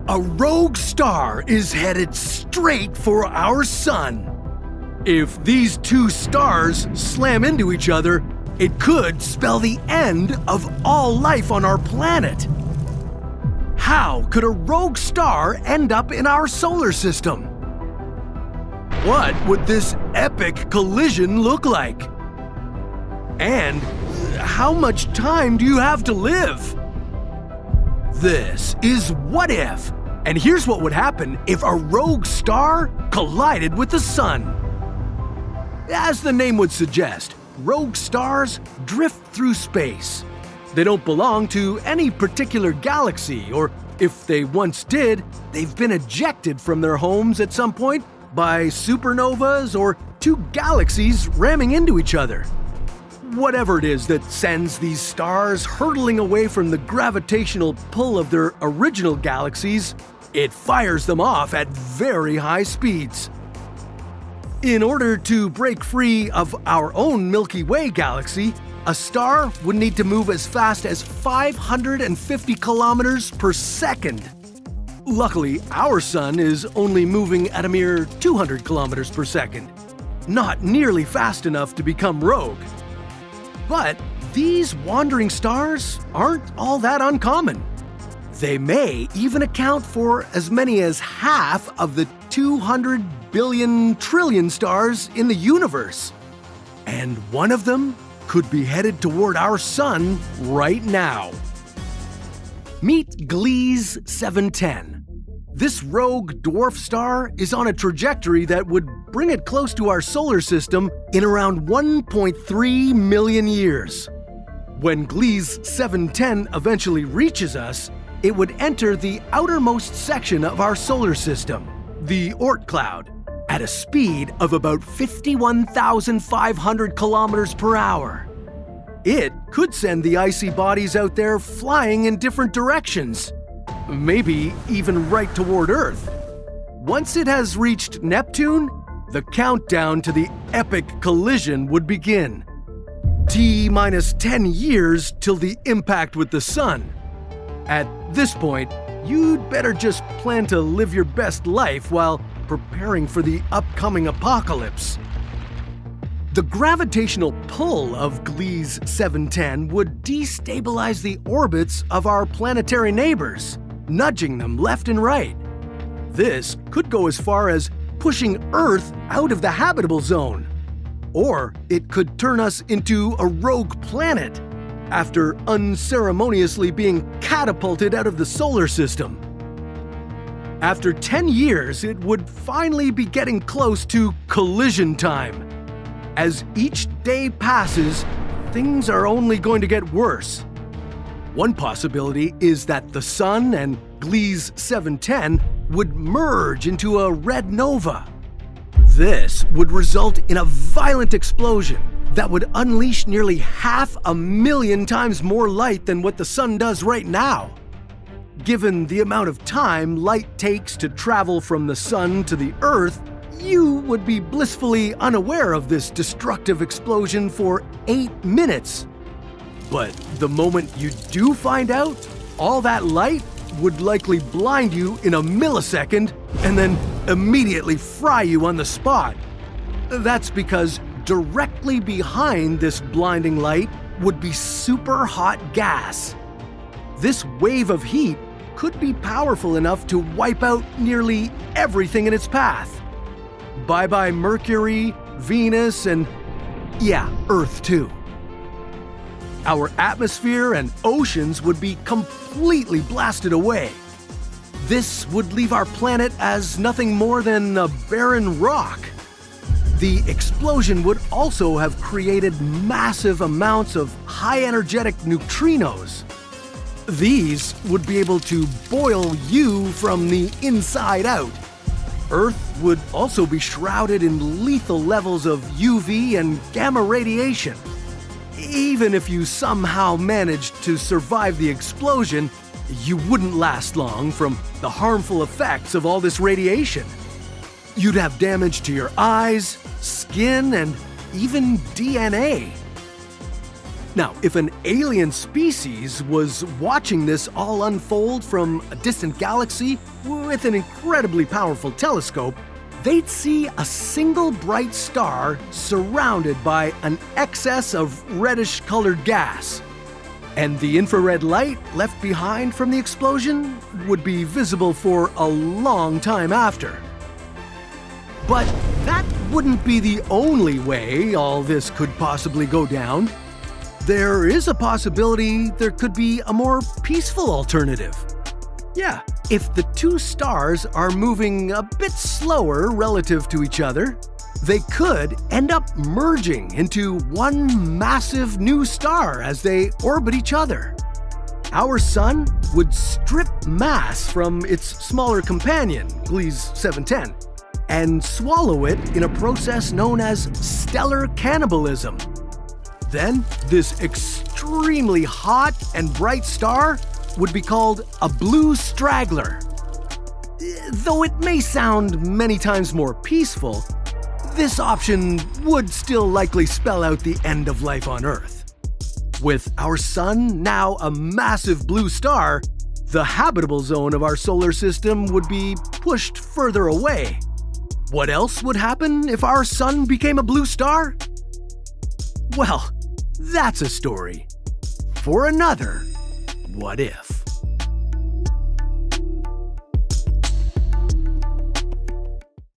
A rogue star is headed straight for our sun. If these two stars slam into each other, it could spell the end of all life on our planet. How could a rogue star end up in our solar system? What would this epic collision look like? And how much time do you have to live? This is What If, and here's what would happen if a rogue star collided with the sun. As the name would suggest, rogue stars drift through space. They don't belong to any particular galaxy, or if they once did, they've been ejected from their homes at some point by supernovas or two galaxies ramming into each other. Whatever it is that sends these stars hurtling away from the gravitational pull of their original galaxies, it fires them off at very high speeds. In order to break free of our own Milky Way galaxy, a star would need to move as fast as 550 kilometers per second. Luckily, our sun is only moving at a mere 200 kilometers per second, not nearly fast enough to become rogue. But these wandering stars aren't all that uncommon. They may even account for as many as half of the 200 billion trillion stars in the universe. And one of them could be headed toward our sun right now. Meet Gliese 710. This rogue dwarf star is on a trajectory that would bring it close to our solar system in around 1.3 million years. When Gliese 710 eventually reaches us, it would enter the outermost section of our solar system, the Oort Cloud, at a speed of about 51,500 kilometers per hour. It could send the icy bodies out there flying in different directions, maybe even right toward Earth. Once it has reached Neptune, the countdown to the epic collision would begin. T-minus 10 years till the impact with the sun. At this point, you'd better just plan to live your best life while preparing for the upcoming apocalypse. The gravitational pull of Gliese 710 would destabilize the orbits of our planetary neighbors, nudging them left and right. This could go as far as pushing Earth out of the habitable zone. Or it could turn us into a rogue planet after unceremoniously being catapulted out of the solar system. After 10 years, it would finally be getting close to collision time. As each day passes, things are only going to get worse. One possibility is that the Sun and Gliese 710 would merge into a red nova. This would result in a violent explosion that would unleash nearly 500,000 times more light than what the Sun does right now. Given the amount of time light takes to travel from the Sun to the Earth, you would be blissfully unaware of this destructive explosion for 8 minutes. But the moment you do find out, all that light would likely blind you in a millisecond and then immediately fry you on the spot. That's because directly behind this blinding light would be super hot gas. This wave of heat could be powerful enough to wipe out nearly everything in its path. Bye-bye Mercury, Venus, and yeah, Earth too. Our atmosphere and oceans would be completely blasted away. This would leave our planet as nothing more than a barren rock. The explosion would also have created massive amounts of high-energetic neutrinos. These would be able to boil you from the inside out. Earth would also be shrouded in lethal levels of UV and gamma radiation. Even if you somehow managed to survive the explosion, you wouldn't last long from the harmful effects of all this radiation. You'd have damage to your eyes, skin, and even DNA. Now, if an alien species was watching this all unfold from a distant galaxy with an incredibly powerful telescope, they'd see a single bright star surrounded by an excess of reddish-colored gas. And the infrared light left behind from the explosion would be visible for a long time after. But that wouldn't be the only way all this could possibly go down. There is a possibility there could be a more peaceful alternative. Yeah, if the two stars are moving a bit slower relative to each other, they could end up merging into one massive new star as they orbit each other. Our Sun would strip mass from its smaller companion, Gliese 710, and swallow it in a process known as stellar cannibalism. Then, this extremely hot and bright star would be called a blue straggler. Though it may sound many times more peaceful, this option would still likely spell out the end of life on Earth. With our Sun now a massive blue star, the habitable zone of our solar system would be pushed further away. What else would happen if our Sun became a blue star? Well, that's a story for another What If.